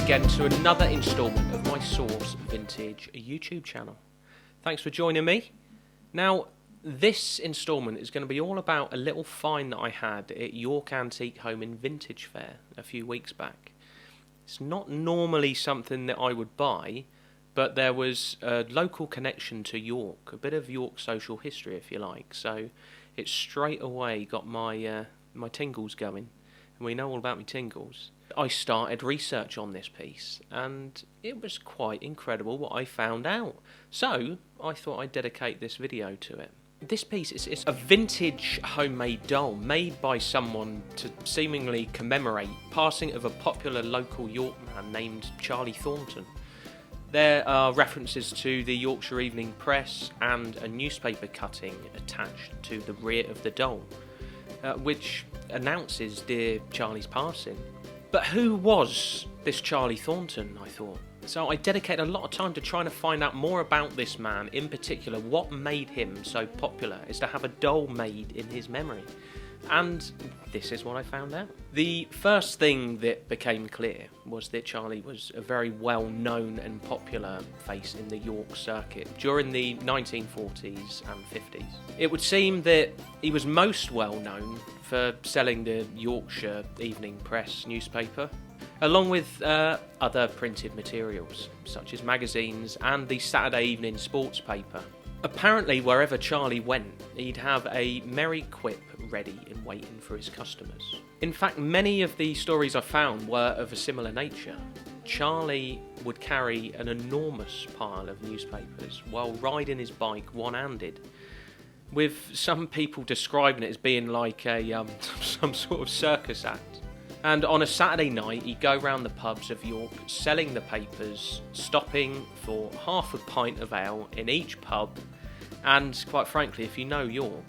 again to another instalment of my Source Vintage YouTube channel. Thanks for joining me. Now, this instalment is going to be all about a little find that I had at York Antique Home and Vintage Fair a few weeks back. It's not normally something that I would buy, but there was a local connection to York, a bit of York social history if you like, so it straight away got my my tingles going, and we know all about my tingles. I started research on this piece, and it was quite incredible what I found out. So I thought I'd dedicate this video to it. This piece is a vintage homemade doll made by someone to seemingly commemorate passing of a popular local York man named Charlie Thornton. There are references to the Yorkshire Evening Press and a newspaper cutting attached to the rear of the doll, which announces dear Charlie's passing. But who was this Charlie Thornton, I thought? So I dedicated a lot of time to trying to find out more about this man, in particular what made him so popular is to have a doll made in his memory. And this is what I found out. The first thing that became clear was that Charlie was a very well-known and popular face in the York circuit during the 1940s and 50s. It would seem that he was most well-known for selling the Yorkshire Evening Press newspaper, along with other printed materials, such as magazines and the Saturday evening sports paper. Apparently, wherever Charlie went, he'd have a merry quip ready and waiting for his customers. In fact, many of the stories I found were of a similar nature. Charlie would carry an enormous pile of newspapers while riding his bike one-handed, with some people describing it as being like a some sort of circus act. And on a Saturday night, he'd go round the pubs of York selling the papers, stopping for half a pint of ale in each pub. And quite frankly, if you know York,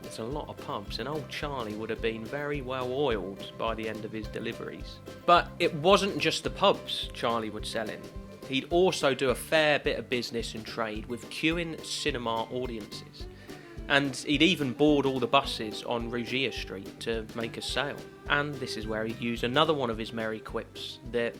there's a lot of pubs, and old Charlie would have been very well oiled by the end of his deliveries. But it wasn't just the pubs Charlie would sell in. He'd also do a fair bit of business and trade with queuing cinema audiences. And he'd even board all the buses on Rougier Street to make a sale. And this is where he'd use another one of his merry quips that,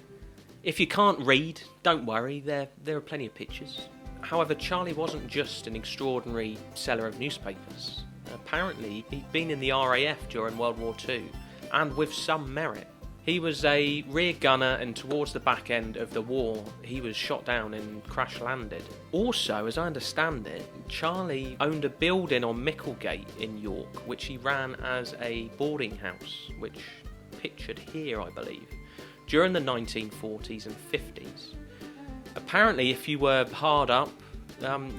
if you can't read, don't worry, there are plenty of pictures. However, Charlie wasn't just an extraordinary seller of newspapers. Apparently, he'd been in the RAF during World War II, and with some merit. He was a rear gunner, and towards the back end of the war, he was shot down and crash-landed. Also, as I understand it, Charlie owned a building on Micklegate in York, which he ran as a boarding house, which pictured here, I believe, during the 1940s and 50s. Apparently, if you were hard up,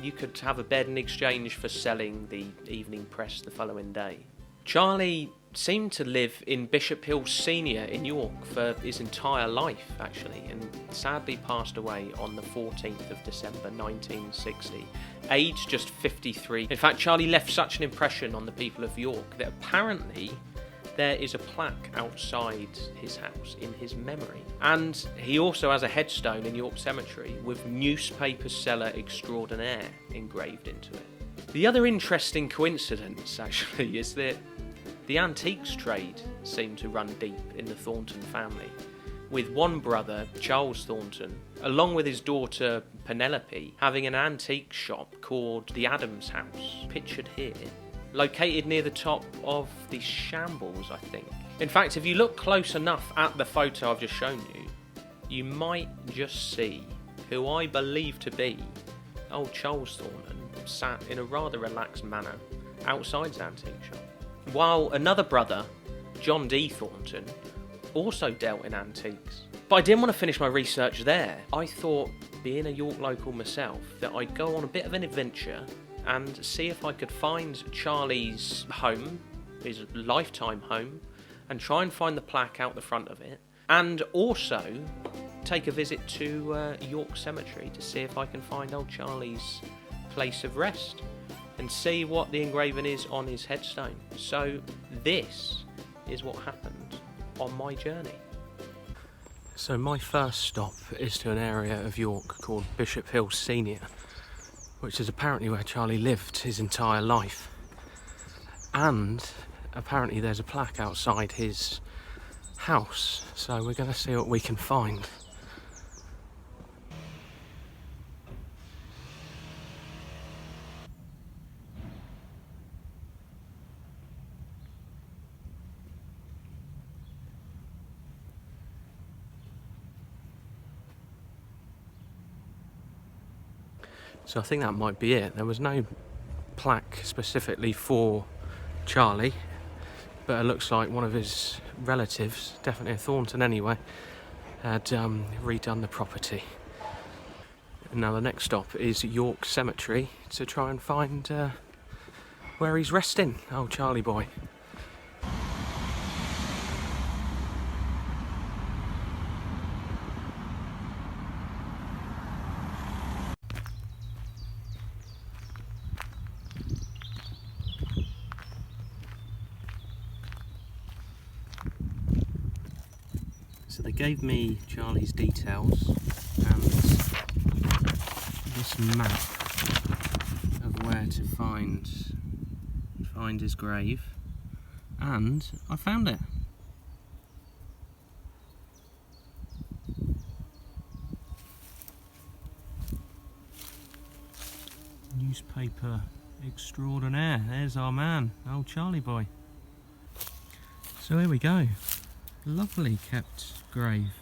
you could have a bed in exchange for selling the Evening Press the following day. Charlie seemed to live in Bishop Hill Senior in York for his entire life, actually, and sadly passed away on the 14th of December 1960, aged just 53. In fact, Charlie left such an impression on the people of York that apparently there is a plaque outside his house in his memory. And he also has a headstone in York Cemetery with newspaper seller extraordinaire engraved into it. The other interesting coincidence, actually, is that the antiques trade seemed to run deep in the Thornton family, with one brother, Charles Thornton, along with his daughter Penelope, having an antique shop called the Adams House, pictured here, located near the top of the Shambles, I think. In fact, if you look close enough at the photo I've just shown you, you might just see who I believe to be old Charles Thornton sat in a rather relaxed manner outside his antique shop. While another brother, John D. Thornton, also dealt in antiques. But I didn't want to finish my research there. I thought, being a York local myself, that I'd go on a bit of an adventure and see if I could find Charlie's home, his lifetime home, and try and find the plaque out the front of it, and also take a visit to York Cemetery to see if I can find old Charlie's place of rest and see what the engraving is on his headstone. So this is what happened on my journey. So my first stop is to an area of York called Bishop Hill Senior, which is apparently where Charlie lived his entire life. And apparently there's a plaque outside his house, so we're going to see what we can find. So I think that might be it. There was no plaque specifically for Charlie, but it looks like one of his relatives, definitely a Thornton anyway, had redone the property. And now the next stop is York Cemetery to try and find where he's resting. Oh, Charlie boy. So they gave me Charlie's details and this map of where to find his grave, and I found it. Newspaper Extraordinaire. There's our man, old Charlie boy. So here we go. Lovely kept grave.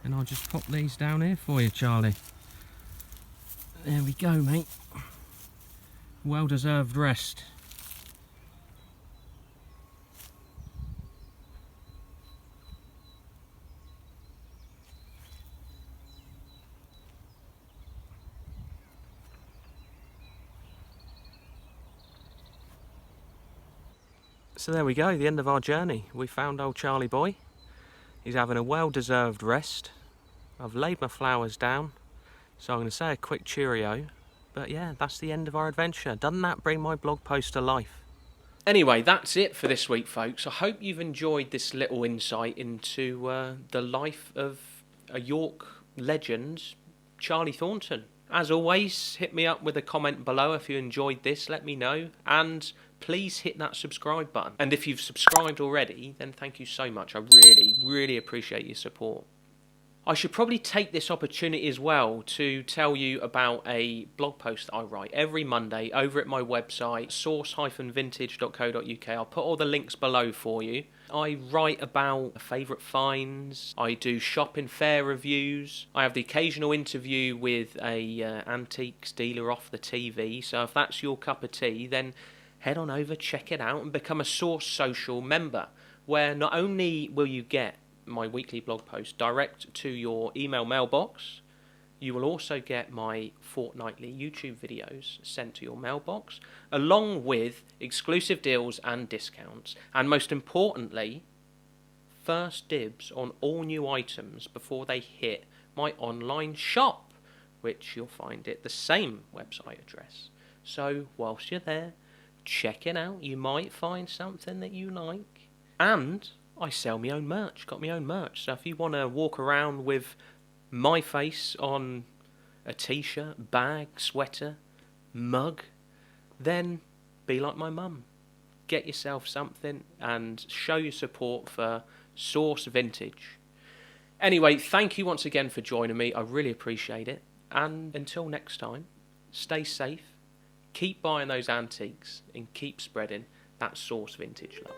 And I'll just pop these down here for you, Charlie. There we go, mate. Well deserved rest. So there we go, the end of our journey. We found old Charlie boy. He's having a well-deserved rest. I've laid my flowers down, so I'm going to say a quick cheerio. But yeah, that's the end of our adventure. Doesn't that bring my blog post to life? Anyway, that's it for this week, folks. I hope you've enjoyed this little insight into the life of a York legend, Charlie Thornton. As always, hit me up with a comment below if you enjoyed this, let me know. And please hit that subscribe button. And if you've subscribed already, then thank you so much. I really, really appreciate your support. I should probably take this opportunity as well to tell you about a blog post that I write every Monday over at my website, source-vintage.co.uk. I'll put all the links below for you. I write about favourite finds, I do shopping fair reviews, I have the occasional interview with a antiques dealer off the TV, so if that's your cup of tea, then head on over, check it out and become a Source Social member, where not only will you get my weekly blog post direct to your email mailbox, you will also get my fortnightly YouTube videos sent to your mailbox, along with exclusive deals and discounts, and most importantly, first dibs on all new items before they hit my online shop, which you'll find at the same website address. So whilst you're there, check it out. You might find something that you like. And I sell my own merch, got my own merch. So if you want to walk around with my face on a t-shirt, bag, sweater, mug, then be like my mum. Get yourself something and show your support for Source Vintage. Anyway, thank you once again for joining me. I really appreciate it. And until next time, stay safe, keep buying those antiques, and keep spreading that Source Vintage love.